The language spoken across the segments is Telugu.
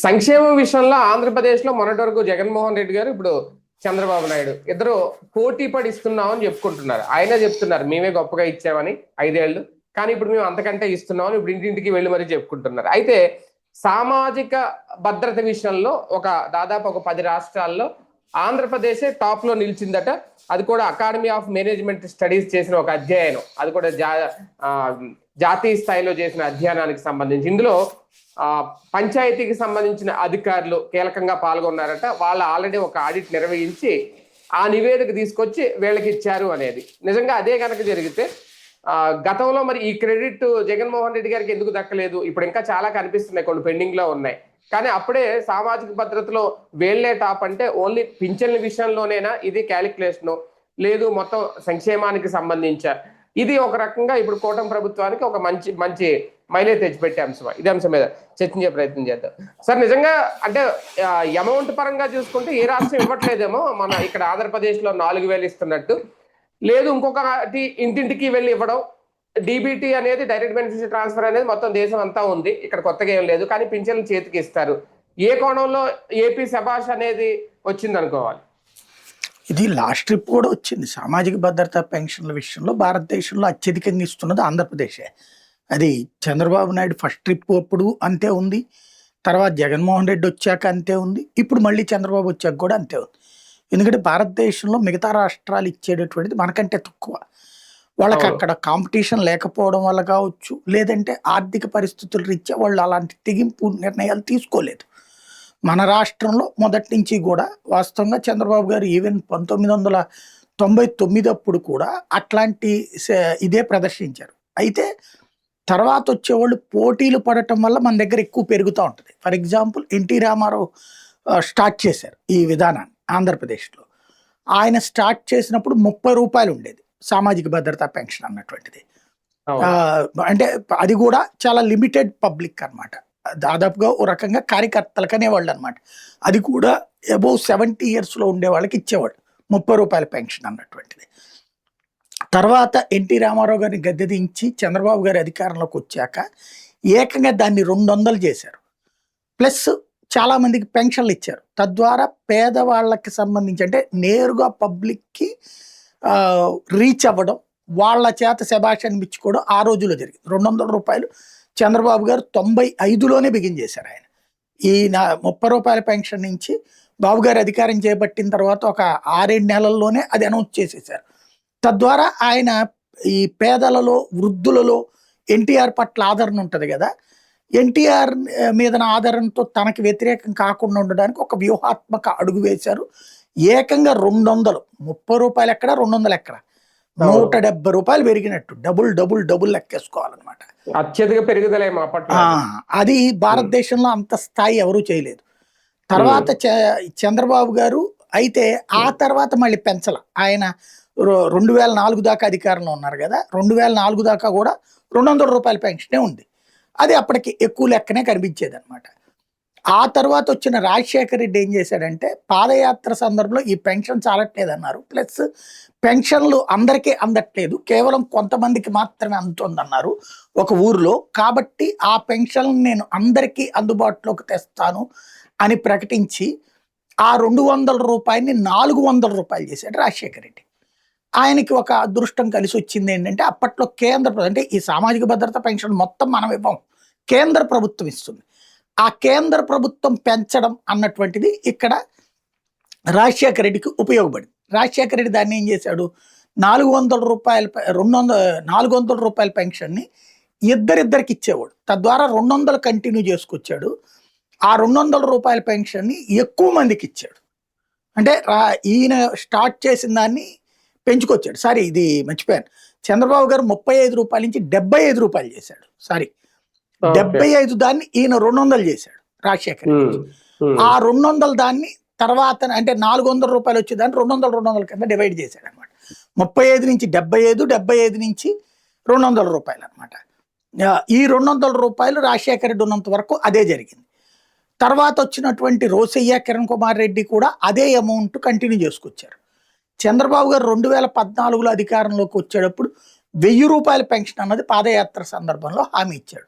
సంక్షేమం విషయంలో ఆంధ్రప్రదేశ్లో మొన్నటి వరకు జగన్మోహన్ రెడ్డి గారు, ఇప్పుడు చంద్రబాబు నాయుడు ఇద్దరు పోటీ పడి ఇస్తున్నామని చెప్పుకుంటున్నారు. ఆయనే చెప్తున్నారు మేమే గొప్పగా ఇచ్చామని 5 ఏళ్ళు, కానీ ఇప్పుడు మేము అంతకంటే ఇస్తున్నామని ఇప్పుడు ఇంటింటికి వెళ్ళి మరీ చెప్పుకుంటున్నారు. అయితే సామాజిక భద్రత విషయంలో దాదాపు ఒక 10 రాష్ట్రాల్లో ఆంధ్రప్రదేశే టాప్ లో నిలిచిందట. అది కూడా అకాడమీ ఆఫ్ మేనేజ్మెంట్ స్టడీస్ చేసిన ఒక అధ్యయనం, అది కూడా జాతీయ స్థాయిలో చేసిన అధ్యయనానికి సంబంధించి. ఇందులో పంచాయతీకి సంబంధించిన అధికారులు కీలకంగా పాల్గొన్నారట. వాళ్ళు ఆల్రెడీ ఒక ఆడిట్ నిర్వహించి ఆ నివేదిక తీసుకొచ్చి వీళ్ళకి ఇచ్చారు అనేది. నిజంగా అదే కనుక జరిగితే గతంలో మరి ఈ క్రెడిట్ జగన్మోహన్ రెడ్డి గారికి ఎందుకు దక్కలేదు? ఇప్పుడు ఇంకా చాలా కనిపిస్తున్నాయి, కొన్ని పెండింగ్ లో ఉన్నాయి. కానీ అప్పుడే సామాజిక భద్రతలో వేళ్లే టాప్ అంటే ఓన్లీ పింఛన్ల విషయంలోనేనా ఇది క్యాలిక్యులేషన్? లేదు మొత్తం సంక్షేమానికి సంబంధించా? ఇది ఒక రకంగా ఇప్పుడు కూటమి ప్రభుత్వానికి ఒక మంచి మంచి మైలేజ్ తెచ్చిపెట్టే అంశం. ఇదే అంశం మీద చర్చించే ప్రయత్నం చేద్దాం. సార్, నిజంగా అంటే అమౌంట్ పరంగా చూసుకుంటే ఏ రాష్ట్రం ఇవ్వట్లేదేమో, మన ఇక్కడ ఆంధ్రప్రదేశ్ లో 4,000 ఇస్తున్నట్టు. లేదు ఇంకొకటి ఇంటింటికి వెళ్ళి ఇవ్వడం, డీబీటీ అనేది డైరెక్ట్ బెనిఫిషియరీ ట్రాన్స్ఫర్ అనేది మొత్తం దేశం అంతా ఉంది, ఇక్కడ కొత్తగా ఏం లేదు. కానీ పింఛన్లు చేతికి ఇస్తారు. ఏ కోణంలో ఏపీ శభాష్ అనేది వచ్చింది అనుకోవాలి? ఇది లాస్ట్ ట్రిప్ కూడా వచ్చింది. సామాజిక భద్రత పెన్షన్ల విషయంలో భారతదేశంలో అత్యధికంగా ఇస్తున్నది ఆంధ్రప్రదేశే. అది చంద్రబాబు నాయుడు ఫస్ట్ ట్రిప్ అప్పుడు అంతే ఉంది, తర్వాత జగన్మోహన్ రెడ్డి వచ్చాక అంతే ఉంది, ఇప్పుడు మళ్ళీ చంద్రబాబు వచ్చాక కూడా అంతే ఉంది. ఎందుకంటే భారతదేశంలో మిగతా రాష్ట్రాలు ఇచ్చేటటువంటిది మనకంటే తక్కువ. వాళ్ళకి అక్కడ కాంపిటీషన్ లేకపోవడం వల్ల కావచ్చు, లేదంటే ఆర్థిక పరిస్థితుల రీత్యా వాళ్ళు అలాంటి తెగింపు నిర్ణయాలు తీసుకోలేదు. మన రాష్ట్రంలో మొదటి నుంచి కూడా వాస్తవంగా చంద్రబాబు గారు ఈవెన్ 1999 అప్పుడు కూడా అట్లాంటి ఇదే ప్రదర్శించారు. అయితే తర్వాత వచ్చేవాళ్ళు పోటీలు పడటం వల్ల మన దగ్గర ఎక్కువ పెరుగుతూ ఉంటుంది. For example NT Rama Rao start చేశారు ఈ విధానాన్ని ఆంధ్రప్రదేశ్లో. ఆయన స్టార్ట్ చేసినప్పుడు 30 రూపాయలు ఉండేది సామాజిక భద్రతా పెన్షన్ అన్నటువంటిది. అంటే అది కూడా చాలా లిమిటెడ్ పబ్లిక్ అనమాట, దాదాపుగా ఓ రకంగా కార్యకర్తలకు అనేవాళ్ళు అనమాట. అది కూడా అబౌవ్ 70 yearsలో ఉండే వాళ్ళకి ఇచ్చేవాళ్ళు 30 రూపాయల పెన్షన్ అన్నటువంటిది. తర్వాత ఎన్టీ రామారావు గారిని గద్దె దించి చంద్రబాబు గారి అధికారంలోకి వచ్చాక ఏకంగా దాన్ని 200 చేశారు. ప్లస్ చాలా మందికి పెన్షన్లు ఇచ్చారు. తద్వారా పేదవాళ్ళకి సంబంధించి అంటే నేరుగా పబ్లిక్కి రీచ్ అవ్వడం, వాళ్ళ చేత శభాష్ అనిపించుకోవడం ఆ రోజుల్లో జరిగింది. 200 రూపాయలు చంద్రబాబు గారు 95లోనే బిగిన్ చేశారు. ఆయన ఈ 30 రూపాయల పెన్షన్ నుంచి బాబు గారు అధికారం చేపట్టిన తర్వాత ఒక 6-7 నెలల్లోనే అది అనౌన్స్ చేసేసారు. తద్వారా ఆయన ఈ పేదలలో, వృద్ధులలో ఎన్టీఆర్ పట్ల ఆదరణ ఉంటుంది కదా, ఎన్టీఆర్ మీద ఆదరణతో తనకి వ్యతిరేకం కాకుండా ఉండడానికి ఒక వ్యూహాత్మక అడుగు వేశారు. ఏకంగా 200, 30 రూపాయలు ఎక్కడ, 200 ఎక్కడ, 170 రూపాయలు పెరిగినట్టు డబుల్ డబుల్ డబుల్ లెక్కేసుకోవాలన్నమాట. అత్యధిక పెరుగుదల. అది భారతదేశంలో అంత స్థాయి ఎవరూ చేయలేదు. తర్వాత చంద్రబాబు గారు అయితే ఆ తర్వాత మళ్ళీ పెంచాల. ఆయన 2004 దాకా అధికారంలో ఉన్నారు కదా, 2004 దాకా కూడా 200 రూపాయల పెన్షనే ఉంది. అది అప్పటికి ఎక్కువ లెక్కనే కనిపించేది అనమాట. ఆ తర్వాత వచ్చిన రాజశేఖర రెడ్డి ఏం చేశాడంటే పాదయాత్ర సందర్భంలో ఈ పెన్షన్ చాలట్లేదు అన్నారు. ప్లస్ పెన్షన్లు అందరికీ అందట్లేదు, కేవలం కొంతమందికి మాత్రమే అందుతుందన్నారు ఒక ఊరిలో. కాబట్టి ఆ పెన్షన్ నేను అందరికీ అందుబాటులోకి తెస్తాను అని ప్రకటించి ఆ 200 రూపాయలని 400 రూపాయలు చేశాడు రాజశేఖర రెడ్డి. ఆయనకి ఒక అదృష్టం కలిసి వచ్చింది ఏంటంటే అప్పట్లో అంటే ఈ సామాజిక భద్రత పెన్షన్ మొత్తం మనం ఇవ్వం, కేంద్ర ప్రభుత్వం ఇస్తుంది. ఆ కేంద్ర ప్రభుత్వం పెంచడం అన్నటువంటిది ఇక్కడ రాజశేఖర రెడ్డికి ఉపయోగపడింది. రాజశేఖర రెడ్డి దాన్ని ఏం చేశాడు, 400 రూపాయల పెన్షన్ని ఇద్దరికి ఇచ్చేవాడు. తద్వారా 200 కంటిన్యూ చేసుకొచ్చాడు. ఆ 200 రూపాయల పెన్షన్ని ఎక్కువ మందికి ఇచ్చాడు. అంటే ఈయన స్టార్ట్ చేసిన దాన్ని పెంచుకొచ్చాడు. సారీ, ఇది మర్చిపోయాను, చంద్రబాబు గారు 35 రూపాయల నుంచి 75 రూపాయలు చేశాడు. సారీ, 75 దాన్ని ఈయన 200 చేశాడు రాజశేఖర్. ఆ 200 దాన్ని తర్వాత అంటే 400 రూపాయలు వచ్చేదాన్ని 200 కింద డివైడ్ చేశాడు అనమాట. 35 నుంచి 75, 75 నుంచి 200 రూపాయలు అనమాట. ఈ 200 రూపాయలు రాజశేఖర రెడ్డి ఉన్నంత వరకు అదే జరిగింది. తర్వాత వచ్చినటువంటి రోసయ్య, కిరణ్ కుమార్ రెడ్డి కూడా అదే అమౌంట్ కంటిన్యూ చేసుకొచ్చారు. చంద్రబాబు గారు 2014లో అధికారంలోకి వచ్చేటప్పుడు 1000 రూపాయల పెన్షన్ అన్నది పాదయాత్ర సందర్భంలో హామీ ఇచ్చాడు.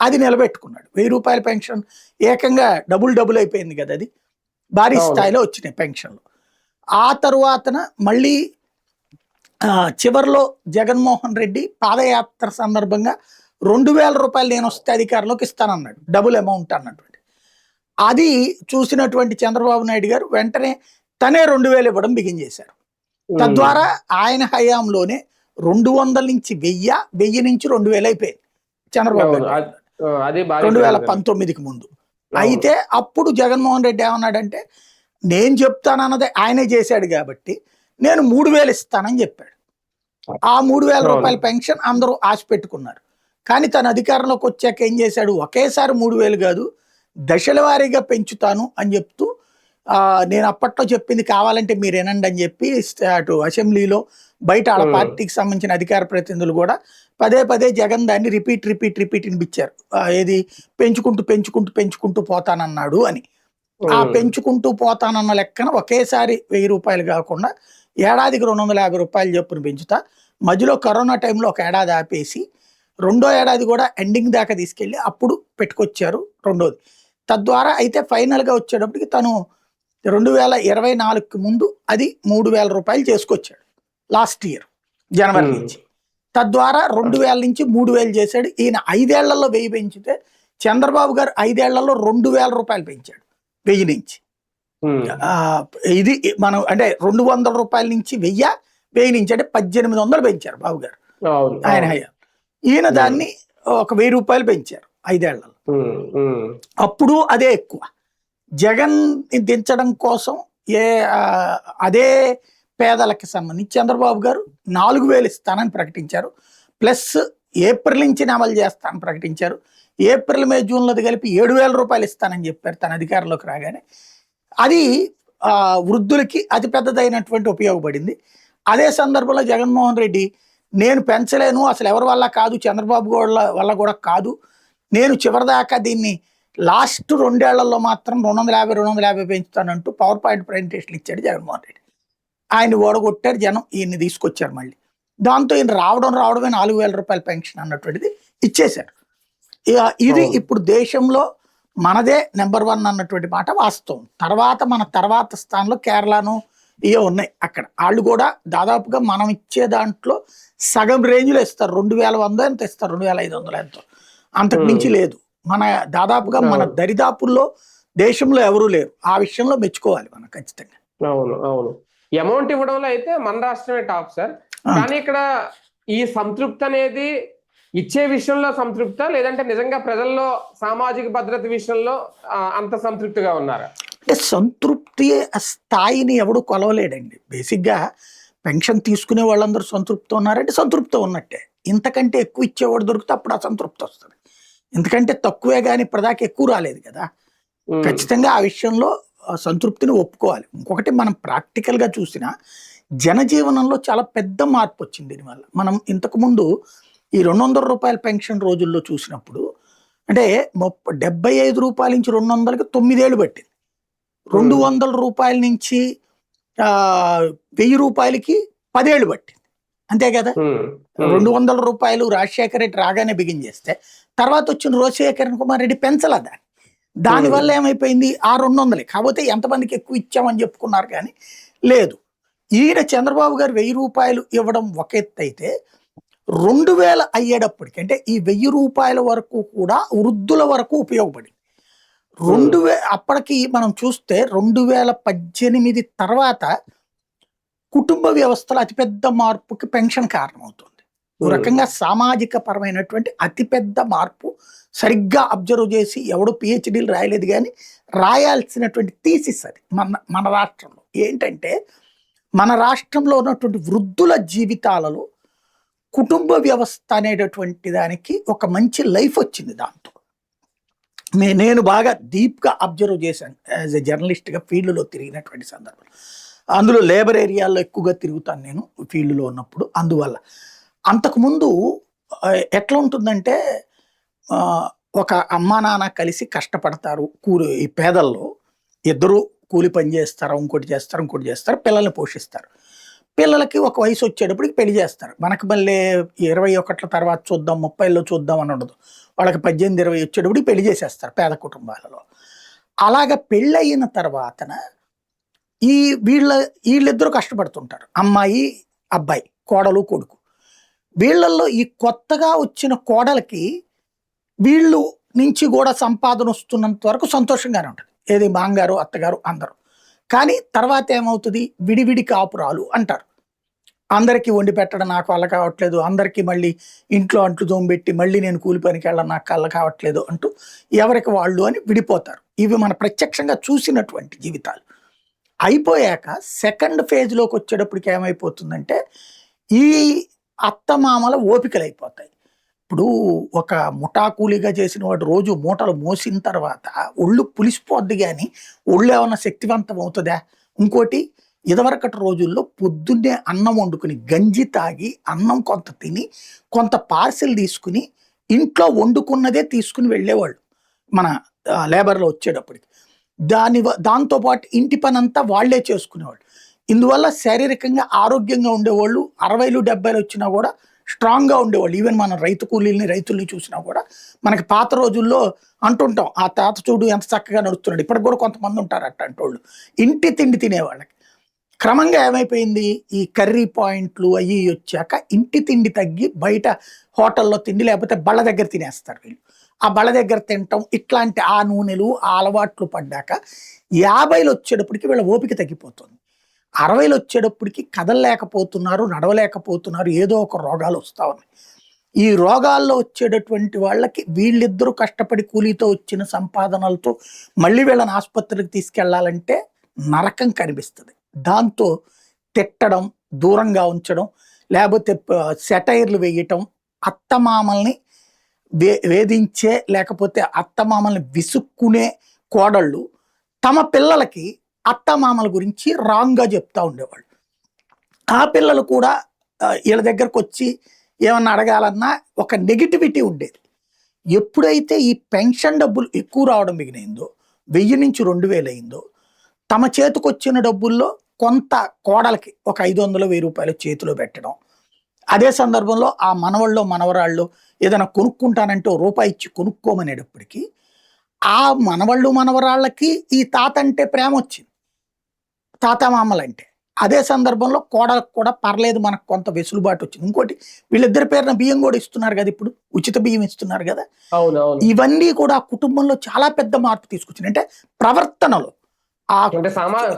అది నిలబెట్టుకున్నాడు. 1000 రూపాయల పెన్షన్ ఏకంగా డబుల్ అయిపోయింది కదా, అది భారీ అవును. స్థాయిలో వచ్చినాయి పెన్షన్లు. ఆ తరువాతన మళ్ళీ చివరిలో జగన్మోహన్ రెడ్డి పాదయాత్ర సందర్భంగా 2000 రూపాయలు నేను వస్తే అధికారంలోకి ఇస్తానన్నాడు, డబుల్ అమౌంట్ అన్నటువంటి. అది చూసినటువంటి చంద్రబాబు నాయుడు గారు వెంటనే తనే 2000 ఇవ్వడం బిగించేశారు. తద్వారా ఆయన హయాంలోనే 200 నుంచి 1000, 1000 నుంచి 2000 అయిపోయింది చంద్రబాబు అవును. నాయుడు అది భారీ పెరుగుదల. 2019కి ముందు. అయితే అప్పుడు జగన్మోహన్ రెడ్డి ఏమన్నాడంటే, నేను చెప్తానన్నది ఆయనే చేశాడు కాబట్టి నేను 3000 ఇస్తానని చెప్పాడు. ఆ 3000 రూపాయల పెన్షన్ అందరూ ఆశ పెట్టుకున్నారు. కానీ తన అధికారంలోకి వచ్చాక ఏం చేశాడు, ఒకేసారి 3000 కాదు, దశల వారీగా పెంచుతాను అని చెప్తూ నేను అప్పట్లో చెప్పింది కావాలంటే మీరు వినండి అని చెప్పి అటు అసెంబ్లీలో బయట ఆడ పార్టీకి సంబంధించిన అధికార ప్రతినిధులు కూడా పదే జగన్ దాన్ని రిపీట్ వినిపించారు. ఏది పెంచుకుంటూ పోతానన్నాడు అని. ఆ పెంచుకుంటూ పోతానన్న లెక్కన ఒకేసారి 1000 రూపాయలు కాకుండా ఏడాదికి 250 రూపాయలు చొప్పున పెంచుతా, మధ్యలో కరోనా టైంలో ఒక ఏడాది ఆపేసి రెండో ఏడాది కూడా ఎండింగ్ దాకా తీసుకెళ్ళి అప్పుడు పెట్టుకొచ్చారు రెండోది. తద్వారా అయితే ఫైనల్గా వచ్చేటప్పటికి తను 2024కి ముందు అది 3000 రూపాయలు చేసుకొచ్చాడు లాస్ట్ ఇయర్ జనవరి నుంచి. తద్వారా 2000 నుంచి 3000 చేశాడు. ఈయన 5 ఏళ్లలో 1000 పెంచితే చంద్రబాబు గారు 5 ఏళ్లలో 2000 రూపాయలు పెంచాడు 1000 నుంచి. ఇది మనం అంటే 200 రూపాయల నుంచి 1000 నుంచి అంటే 1800 పెంచారు బాబు గారు ఆయన హయా. ఈయన దాన్ని ఒక 1000 రూపాయలు పెంచారు 5 ఏళ్లలో. అప్పుడు అదే ఎక్కువ. జగన్ దించడం కోసం అదే పేదలకి సంబంధించి చంద్రబాబు గారు 4000 ఇస్తానని ప్రకటించారు. ప్లస్ ఏప్రిల్ నుంచి అమలు చేస్తానని ప్రకటించారు. ఏప్రిల్, మే, జూన్లో కలిపి 7000 రూపాయలు ఇస్తానని చెప్పారు తన అధికారంలోకి రాగానే. అది వృద్ధులకి అతి పెద్దదైనటువంటి ఉపయోగపడింది. అదే సందర్భంలో జగన్మోహన్ రెడ్డి నేను పెంచలేను, అసలు ఎవరి వల్ల కాదు, చంద్రబాబు వల్ల కూడా కాదు, నేను చివరిదాకా దీన్ని లాస్ట్ 2 ఏళ్లలో మాత్రం 250 పెంచుతానంటూ పవర్ పాయింట్ ప్రజెంటేషన్ ఇచ్చాడు జగన్మోహన్ రెడ్డి. ఆయన ఓడగొట్టారు జనం, ఈయన్ని తీసుకొచ్చారు మళ్ళీ. దాంతో ఈయన రావడమే 4000 రూపాయల పెన్షన్ అన్నటువంటిది ఇచ్చేశారు. ఇది ఇప్పుడు దేశంలో మనదే నెంబర్ 1 అన్నటువంటి మాట వాస్తవం. తర్వాత స్థానంలో కేరళను ఇవే ఉన్నాయి. అక్కడ వాళ్ళు కూడా దాదాపుగా మనం ఇచ్చే దాంట్లో సగం రేంజ్లో ఇస్తారు. 2100 ఎంత ఇస్తారు, 2500 ఎంతో, అంతకు మించి లేదు. మన దాదాపుగా మన దరిదాపుల్లో దేశంలో ఎవరూ లేరు. ఆ విషయంలో మెచ్చుకోవాలి మనం ఖచ్చితంగా. అవును. అమౌంట్ ఇవ్వడంలో అయితే మన రాష్ట్రమే టాప్ సార్. కానీ ఇక్కడ ఈ సంతృప్తి అనేది ఇచ్చే విషయంలో సంతృప్త, లేదంటే నిజంగా ప్రజల్లో సామాజిక భద్రత విషయంలో అంత సంతృప్తిగా ఉన్నారా? అంటే సంతృప్తి స్థాయిని ఎవడు కొలవలేడండి. బేసిక్గా పెన్షన్ తీసుకునే వాళ్ళందరూ సంతృప్తి ఉన్నారంటే సంతృప్తి ఉన్నట్టే. ఇంతకంటే ఎక్కువ ఇచ్చేవాడు దొరికితే అప్పుడు అసంతృప్తి వస్తుంది. ఎందుకంటే తక్కువే కానీ ఇప్పటిదాకా ఎక్కువ రాలేదు కదా. ఖచ్చితంగా ఆ విషయంలో సంతృప్తిని ఒప్పుకోవాలి. ఇంకొకటి మనం ప్రాక్టికల్గా చూసినా జనజీవనంలో చాలా పెద్ద మార్పు వచ్చింది దీనివల్ల. మనం ఇంతకుముందు ఈ 200 రూపాయల పెన్షన్ రోజుల్లో చూసినప్పుడు అంటే 75 రూపాయల నుంచి 200కి 9 ఏళ్ళు పట్టింది. 200 రూపాయల నుంచి 1000 రూపాయలకి 10 ఏళ్ళు పట్టింది, అంతే కదా. 200 రూపాయలు రాజశేఖర రెడ్డి రాగానే బిగించేస్తే తర్వాత వచ్చిన కిరణ్ కుమార్ రెడ్డి పెంచలా దానివల్ల ఏమైపోయింది, ఆ 200 కాకపోతే ఎంతమందికి ఎక్కువ ఇచ్చామని చెప్పుకున్నారు కానీ లేదు. ఈయన చంద్రబాబు గారు 1000 రూపాయలు ఇవ్వడం ఒక ఎత్తు అయితే 2000 అయ్యేటప్పటికి అంటే ఈ 1000 రూపాయల వరకు కూడా వృద్ధుల వరకు ఉపయోగపడింది. అప్పటికి మనం చూస్తే 2018 తర్వాత కుటుంబ వ్యవస్థలో అతిపెద్ద మార్పుకి పెన్షన్ కారణమవుతుంది. ఒక రకంగా సామాజిక పరమైనటువంటి అతిపెద్ద మార్పు. సరిగ్గా అబ్జర్వ్ చేసి ఎవడు పిహెచ్డీలు రాయలేదు కానీ రాయాల్సినటువంటి థీసిస్ అది మన రాష్ట్రంలో. ఏంటంటే మన రాష్ట్రంలో ఉన్నటువంటి వృద్ధుల జీవితాలలో కుటుంబ వ్యవస్థ అనేటటువంటి దానికి ఒక మంచి లైఫ్ వచ్చింది. దాంతో నేను బాగా డీప్గా అబ్జర్వ్ చేశాను యాజ్ ఎ జర్నలిస్ట్గా ఫీల్డ్లో తిరిగినటువంటి సందర్భం. అందులో లేబర్ ఏరియాల్లో ఎక్కువగా తిరుగుతాను నేను ఫీల్డ్లో ఉన్నప్పుడు. అందువల్ల అంతకుముందు ఎట్లా ఉంటుందంటే ఒక అమ్మా నాన్న కలిసి కష్టపడతారు. ఈ పేదల్లో ఇద్దరు కూలి పని చేస్తారు, ఇంకోటి చేస్తారు, పిల్లల్ని పోషిస్తారు. పిల్లలకి ఒక వయసు వచ్చేటప్పటికి పెళ్లి చేస్తారు. మనకు మళ్ళీ 21 తర్వాత చూద్దాం, 30లో చూద్దాం అని ఉండదు. వాళ్ళకి 18-20 వచ్చేటప్పుడు పెళ్లి చేసేస్తారు పేద కుటుంబాలలో. అలాగ పెళ్ళయిన తర్వాతన ఈ వీళ్ళిద్దరూ కష్టపడుతుంటారు. అమ్మాయి, అబ్బాయి, కోడలు, కొడుకు. వీళ్ళల్లో ఈ కొత్తగా వచ్చిన కోడలికి వీళ్ళు నుంచి కూడా సంపాదన వస్తున్నంత వరకు సంతోషంగానే ఉంటది. ఏది మాంగారు, అత్తగారు అందరూ. కానీ తర్వాత ఏమవుతది, విడివిడి కాపురాలు అంటారు. అందరికీ వండి పెట్టడం నాకు వల్ల కావట్లేదు, అందరికీ మళ్ళీ ఇంట్లో అంట్లు తోమబెట్టి మళ్ళీ నేను కూలి పనికి వెళ్ళడం నాకు వల్ల కావట్లేదు అంటూ ఎవరికి వాళ్ళు అని విడిపోతారు. ఇవి మన ప్రత్యక్షంగా చూసినటువంటి జీవితాలు. అయిపోయాక సెకండ్ ఫేజ్‌లోకి వచ్చేటప్పటికి ఏమైపోతుందంటే, ఈ అత్తమామల ఓపికలైపోతాయి. ఇప్పుడు ఒక ముఠా కూలీగా చేసిన వాడు రోజు మూటలు మోసిన తర్వాత ఒళ్ళు పులిసిపోద్ది గాని, ఒళ్ళేమన్నా శక్తివంతం అవుతదా? ఇంకోటి, ఇదివరకటి రోజుల్లో పొద్దున్నే అన్నం వండుకుని, గంజి తాగి, అన్నం కొంత తిని, కొంత పార్సెల్ తీసుకుని, ఇంట్లో వండుకున్నదే తీసుకుని వెళ్ళేవాళ్ళు మన లేబర్‌లో వచ్చేటప్పటికి. దాంతో పాటు ఇంటి పనంతా వాళ్ళే చేసుకునేవాళ్ళు. ఇందువల్ల శారీరకంగా ఆరోగ్యంగా ఉండేవాళ్ళు. 60లు, 70లు వచ్చినా కూడా స్ట్రాంగ్‌గా ఉండేవాళ్ళు. ఈవెన్ మనం రైతుల్ని చూసినా కూడా మనకి పాత రోజుల్లో అంటుంటాం, ఆ తాత చూడు ఎంత చక్కగా నడుస్తున్నాడు. ఇప్పటికి కూడా కొంతమంది ఉంటారు అట్లాంటోళ్ళు. ఇంటి తిండి తినేవాళ్ళకి. క్రమంగా ఏమైపోయింది, ఈ కర్రీ పాయింట్లు అయ్యి వచ్చాక ఇంటి తిండి తగ్గి బయట హోటల్లో తిండి లేకపోతే బళ్ళ దగ్గర తినేస్తారు వీళ్ళు. ఆ బళ్ళ దగ్గర తినటం, ఇట్లాంటి ఆ నూనెలు, ఆ అలవాట్లు పడ్డాక 50లు వచ్చేటప్పటికి వీళ్ళ ఓపిక తగ్గిపోతుంది. 60లు వచ్చేటప్పటికి కదలలేకపోతున్నారు, నడవలేకపోతున్నారు, ఏదో ఒక రోగాలు వస్తా ఉన్నాయి. ఈ రోగాల్లో వచ్చేటటువంటి వాళ్ళకి వీళ్ళిద్దరూ కష్టపడి కూలీతో వచ్చిన సంపాదనలతో మళ్ళీ వీళ్ళని ఆసుపత్రికి తీసుకెళ్లాలంటే నరకం కనిపిస్తుంది. దాంతో తిట్టడం, దూరంగా ఉంచడం, లేకపోతే సెటైర్లు వేయటం, అత్తమామల్ని వేధించే లేకపోతే అత్తమామల్ని విసుక్కునే కోడళ్ళు తమ పిల్లలకి అత్తమామల గురించి రాంగ్‌గా చెప్తా ఉండేవాళ్ళు. ఆ పిల్లలు కూడా వీళ్ళ దగ్గరకొచ్చి ఏమన్నా అడగాలన్నా ఒక నెగటివిటీ ఉండేది. ఎప్పుడైతే ఈ పెన్షన్ డబ్బులు ఎక్కువ రావడం మిగిలిందో, 1000 నుంచి 2000 అయిందో, తమ చేతికొచ్చిన డబ్బుల్లో కొంత కోడలికి ఒక 500, 1000 రూపాయలు చేతిలో పెట్టడం. అదే సందర్భంలో ఆ మనవళ్ళో, మనవరాళ్ళో ఏదైనా కొనుక్కుంటానంటే ఓ రూపాయి ఇచ్చి కొనుక్కోమనేటప్పటికి, ఆ మనవళ్ళు, మనవరాళ్ళకి ఈ తాత అంటే ప్రేమొచ్చింది. తాతామామలంటే. అదే సందర్భంలో కోడలికి కూడా పర్లేదు మనకు కొంత వెసులుబాటు వచ్చింది. ఇంకోటి, వీళ్ళిద్దరి పేరున బియ్యం కూడా ఇస్తున్నారు కదా ఇప్పుడు. ఉచిత బియ్యం ఇస్తున్నారు కదా. అవునవును. ఇవన్నీ కూడా కుటుంబంలో చాలా పెద్ద మార్పు తీసుకొచ్చినాయి. అంటే ప్రవర్తనలో ఆ అంటే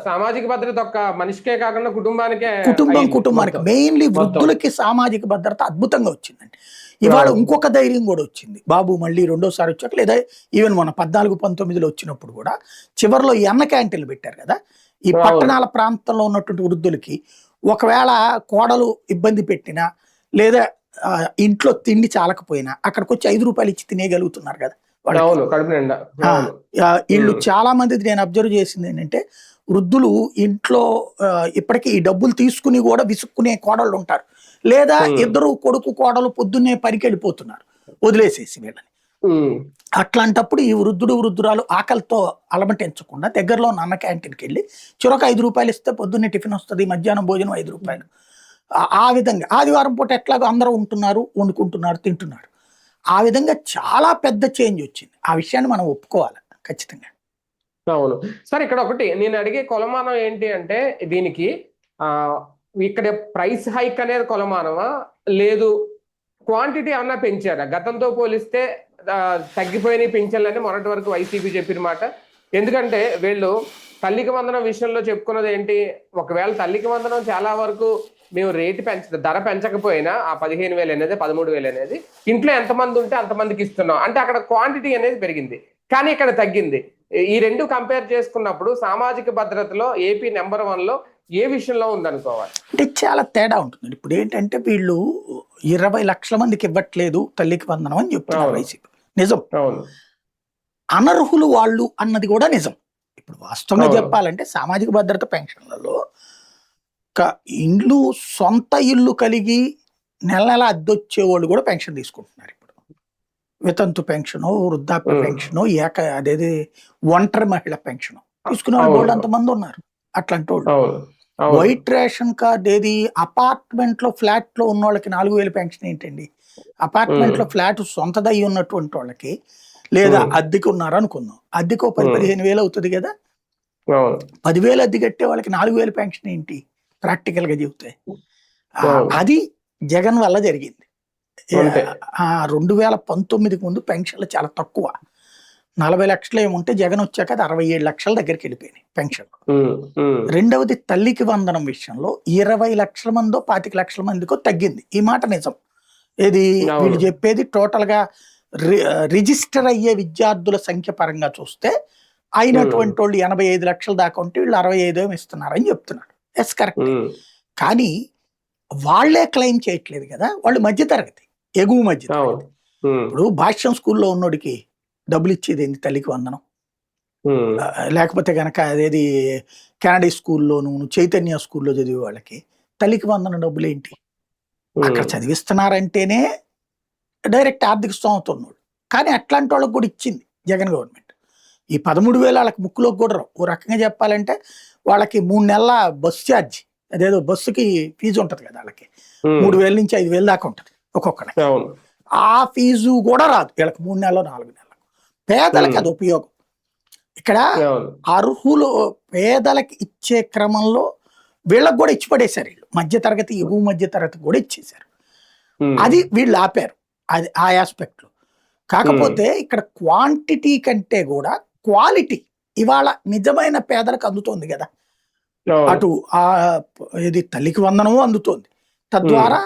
సామాజిక భద్రత ఒక్క మనిషికే కాకుండా కుటుంబానికే కుటుంబానికి మొత్తం మెయిన్లీ మొత్తం. వృద్ధులకి సామాజిక భద్రత అద్భుతంగా వచ్చిందండి. ఇవాళ అవును. ఇంకొక ధైర్యం కూడా వచ్చింది. బాబు మళ్ళీ రెండోసారి వచ్చాక, లేదా ఈవెన్ మన 14, 19లో వచ్చినప్పుడు కూడా చివరిలో ఈ అన్న క్యాంటీన్లు పెట్టారు కదా. ఈ అవును. పట్టణాల ప్రాంతంలో ఉన్నటువంటి వృద్ధులకి ఒకవేళ కోడలు ఇబ్బంది పెట్టినా, లేదా ఇంట్లో తిండి చాలకపోయినా అక్కడికొచ్చి 5 రూపాయలు ఇచ్చి తినేయగలుగుతున్నారు కదా వాళ్ళకి. అవును, కడుపు నిండా. అవును. ఈళ్ళు చాలా మందిది నేను అబ్జర్వ్ చేసింది ఏంటంటే, వృద్ధులు ఇంట్లో ఇప్పటికీ ఈ డబ్బులు తీసుకుని కూడా విసుక్కునే కోడళ్ళు ఉంటారు. లేదా ఇద్దరు కొడుకు, కోడలు పొద్దున్నే పనికెళ్ళిపోతున్నారు వదిలేసేసి వీళ్ళని. అట్లాంటప్పుడు ఈ వృద్ధుడు, వృద్ధురాలు ఆకలితో అలమటించకుండా దగ్గరలో ఉన్న అన్న క్యాంటీన్‌కి వెళ్ళి చెరొక 5 రూపాయలు ఇస్తే పొద్దున్నే టిఫిన్ వస్తది, మధ్యాహ్నం భోజనం 5 రూపాయలు. ఆ విధంగా ఆదివారం పూట ఎట్లాగో అందరూ ఉంటున్నారు, వండుకుంటున్నారు, తింటున్నారు. ఆ విధంగా చాలా పెద్ద చేంజ్ వచ్చింది. ఆ విషయాన్ని మనం ఒప్పుకోవాలి ఖచ్చితంగా. అవును. సరే, ఇక్కడ ఒకటి నేను అడిగే కొలమానం ఏంటి అంటే, దీనికి ఇక్కడ ప్రైస్ హైక్ అనేది కొలమానమా, లేదు క్వాంటిటీ ఏమన్నా పెంచారా? గతంతో పోలిస్తే తగ్గిపోయినాయి పింఛన్లని మొన్నటి వరకు వైసీపీ చెప్పిన మాట. ఎందుకంటే వీళ్ళు తల్లికి వందనం విషయంలో చెప్పుకున్నది ఏంటి, ఒకవేళ తల్లికి వందనం చాలా వరకు మేము ధర పెంచకపోయినా ఆ 15,000 అనేది, 13,000 అనేది ఇంట్లో ఎంతమంది ఉంటే అంతమందికి ఇస్తున్నాం అంటే అక్కడ క్వాంటిటీ అనేది పెరిగింది, కానీ ఇక్కడ తగ్గింది. ఈ రెండు కంపేర్ చేసుకున్నప్పుడు సామాజిక భద్రతలో ఏపీ నెంబర్ 1లో ఏ విషయంలో ఉందనుకోవాలి? అంటే చాలా తేడా ఉంటుంది. ఇప్పుడు ఏంటంటే వీళ్ళు 20 లక్షల మందికి ఇవ్వట్లేదు తల్లికి వందనం అని చెప్తున్నారు వైసీపీ. నిజం. అవును. అనర్హులు వాళ్ళు అన్నది కూడా నిజం. ఇప్పుడు వాస్తవంగా చెప్పాలంటే సామాజిక భద్రత పెన్షన్లలో ఇండ్లు, సొంత ఇల్లు కలిగి నెల అద్దొచ్చేవాళ్ళు కూడా పెన్షన్ తీసుకుంటున్నారు ఇప్పుడు. వితంతు పెన్షను, వృద్ధాప్య పెన్షను, అదేది ఒంటరి మహిళ పెన్షను తీసుకునే వాళ్ళు బోల్డ్ అంతమంది ఉన్నారు. అట్లాంటి వాళ్ళు వైట్ రేషన్ కార్డ్, ఏది అపార్ట్మెంట్ లో ఫ్లాట్ లో ఉన్న వాళ్ళకి 4,000 పెన్షన్ ఏంటండి? అపార్ట్మెంట్ లో ఫ్లాట్ సొంతదయ్యి ఉన్నటువంటి వాళ్ళకి లేదా అద్దెకు ఉన్నారు అనుకుందాం, అద్దెకు 10-15 వేలు అవుతుంది కదా, అవును 10,000 అద్దె కట్టే వాళ్ళకి 4,000 పెన్షన్ ఏంటి ప్రాక్టికల్ గా చెబితే. అవును. అది జగన్ వల్ల జరిగింది. అంతే. 2019కి ముందు పెన్షన్లు చాలా తక్కువ, 40 లక్షలు ఏముంటే జగన్ వచ్చాక అది 67 లక్షల దగ్గరికి వెళ్ళిపోయినాయి పెన్షన్. రెండవది తల్లికి వందనం విషయంలో 20 లక్షల మందో 25 లక్షల మందికో తగ్గింది. ఈ మాట నిజం. ఏది అవును. వీళ్ళు చెప్పేది టోటల్ గా రిజిస్టర్ అయ్యే విద్యార్థుల సంఖ్య పరంగా చూస్తే అయినటువంటి వాళ్ళు 85 లక్షల దాకా ఉంటే వీళ్ళు 65 ఏమి ఇస్తున్నారని చెప్తున్నాడు. Yes correct. కానీ వాళ్లే క్లెయిమ్ చేయట్లేదు కదా, వాళ్ళు మధ్యతరగతి, ఎగువ మధ్యతరగతి. ఇప్పుడు భాష్యం స్కూల్లో ఉన్నోడికి డబ్బులు ఇచ్చేది ఏంటి తల్లికి వందనం, లేకపోతే గనక అదేది కెనడీ స్కూల్లోను చైతన్య స్కూల్లో చదివే వాళ్ళకి తల్లికి వందనం డబ్బులు ఏంటి? అక్కడ చదివిస్తున్నారంటేనే డైరెక్ట్ ఆర్థిక స్తోమత ఉన్నాడు. కానీ అట్లాంటి వాళ్ళకి కూడా ఇచ్చింది జగన్ గవర్నమెంట్. ఈ 13,000 వాళ్ళకి ముక్కులోకి కూడా రావు. ఓ రకంగా చెప్పాలంటే వాళ్ళకి 3 నెలల బస్ ఛార్జ్, అదేదో బస్సుకి ఫీజు ఉంటది కదా వాళ్ళకి, 3,000 నుంచి 5,000 దాకా ఉంటది ఒక్కొక్కరికి. ఆ ఫీజు కూడా రాదు వీళ్ళకి 3 నెలలు 4 నెలలు. పేదలకి అది ఉపయోగం. ఇక్కడ అర్హులు పేదలకి ఇచ్చే క్రమంలో వీళ్ళకి కూడా ఇచ్చి పడేశారు. వీళ్ళు మధ్యతరగతి, ఎగువ మధ్యతరగతి కూడా ఇచ్చేశారు. అది వీళ్ళు ఆపారు, అది ఆ ఆస్పెక్ట్ లో. కాకపోతే ఇక్కడ క్వాంటిటీ కంటే కూడా క్వాలిటీ ఇవాళ నిజమైన పేదలకు అందుతోంది కదా. అటు ఇది తల్లికి వందనము అందుతోంది, తద్వారా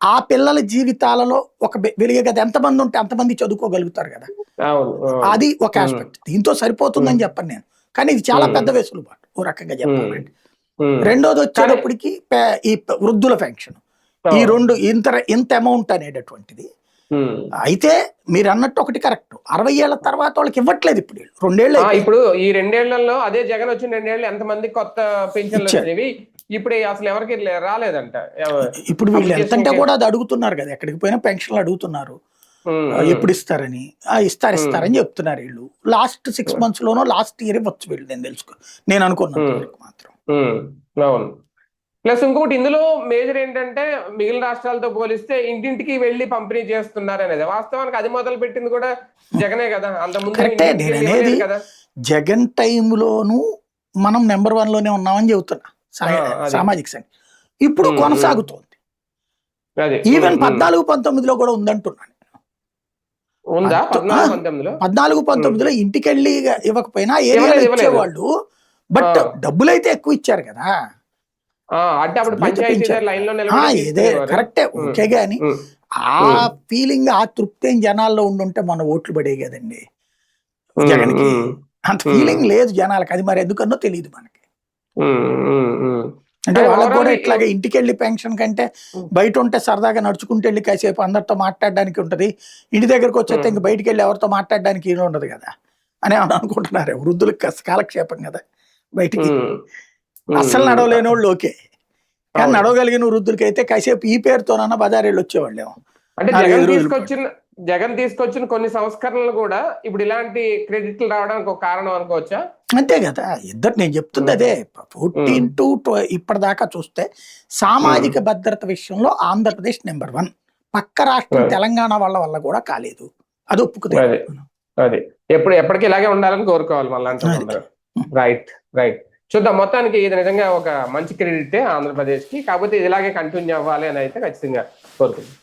ఆ పిల్లల జీవితాలలో ఒక వెలిగే కదా, ఎంతమంది ఉంటే అంతమంది చదువుకోగలుగుతారు కదా, అది ఒక ఆస్పెక్ట్. దీంతో సరిపోతుందని చెప్పను నేను, కానీ ఇది చాలా పెద్ద వెసులుబాటు ఓ రకంగా చెప్పాలంటే. రెండోది వచ్చేటప్పటికి ఈ వృద్ధుల పెన్షన్, ఈ రెండు ఇంత అమౌంట్ అనేటటువంటిది. అయితే మీరు అన్నట్టు ఒకటి కరెక్ట్, 60 ఏళ్ల తర్వాత వాళ్ళకి ఇవ్వట్లేదు ఇప్పుడు. 2 ఏళ్ళు ఇప్పుడు ఈ 2 ఏళ్లలో అదే జగన్ వచ్చిన 2 ఏళ్ళు ఎంతమంది కొత్త పెన్షన్లు వచ్చేవి, ఇప్పుడు అసలు ఎవరికి రాలేదంట. ఇప్పుడు వీళ్ళు ఎంతంటే కూడా అది అడుగుతున్నారు కదా, ఎక్కడికి పోయినా పెన్షన్లు అడుగుతున్నారు, ఎప్పుడు ఇస్తారని. ఇస్తారని చెప్తున్నారు వీళ్ళు. లాస్ట్ 6 months లోనో లాస్ట్ ఇయర్ ఇవ్వచ్చు వీళ్ళు, నేను అనుకున్నాను మాత్రం. అవును. ప్లస్ ఇంకొకటి ఇందులో మేజర్ ఏంటంటే మిగిలిన రాష్ట్రాలతో పోలిస్తే ఇంటింటికి వెళ్ళి పంపిణీ చేస్తున్నారు అనేది. వాస్తవానికి అది మొదలు పెట్టింది కూడా జగనే కదా. అంతకుముందు కదా జగన్ టైంలోను మనం నెంబర్ 1 లోనే ఉన్నామని చెబుతున్నా సామాజిక సంఘం. ఇప్పుడు కొనసాగుతోంది. ఈవెన్ 14-19లో కూడా ఉందంటున్నాను. 14-19లో ఇంటికెళ్ళి ఇవ్వకపోయినా ఏరియాలో ఇచ్చేవాళ్ళు, బట్ డబ్బులైతే ఎక్కువ ఇచ్చారు కదా. ఇదే కరెక్టే, ఓకే. గాని ఆ ఫీలింగ్, ఆ తృప్తి జనాల్లో ఉండుంటే మన ఓట్లు పడే కదండి జగన్కి. అంత ఫీలింగ్ లేదు జనాలకి, అది మరి ఎందుకన్నో తెలియదు మనకి. అంటే వాళ్ళకి కూడా ఇట్లాగే ఇంటికెళ్ళి పెన్షన్ కంటే బయట ఉంటే సరదాగా నడుచుకుంటూ వెళ్ళి కాసేపు అందరితో మాట్లాడడానికి ఉంటది, ఇంటి దగ్గరకు వచ్చేస్తే ఇంక బయటికి వెళ్ళి ఎవరితో మాట్లాడడానికి ఏమీ ఉండదు కదా అని అనుకుంటున్నారు. వృద్ధులకు కాలక్షేపం కదా బయటికి. అస్సలు నడవలేని వాళ్ళు ఓకే, కానీ నడవగలిగిన వృద్ధులకి అయితే కాసేపు ఈ పేరుతోనన్నా బజారీళ్ళు వచ్చేవాళ్ళేమో. అంటే జగన్ తీసుకొచ్చిన కొన్ని సంస్కరణలు కూడా ఇప్పుడు ఇలాంటి క్రెడిట్లు రావడానికి ఒక కారణం అనుకోవచ్చా? అంతే కదా. నేను చెప్తుంది అదే. 14 to ఇప్పటిదాకా చూస్తే సామాజిక భద్రత విషయంలో ఆంధ్రప్రదేశ్ నెంబర్ 1. పక్క రాష్ట్రం తెలంగాణ వల్ల కూడా కాలేదు, అది ఒప్పుకుతే. అది ఎప్పటికీ ఇలాగే ఉండాలని కోరుకోవాలి మళ్ళీ. రైట్. చూద్దాం. మొత్తానికి ఇది నిజంగా ఒక మంచి క్రెడిటే ఆంధ్రప్రదేశ్కి. కాకపోతే ఇలాగే కంటిన్యూ అవ్వాలి అని అయితే ఖచ్చితంగా కోరుకుంటాం.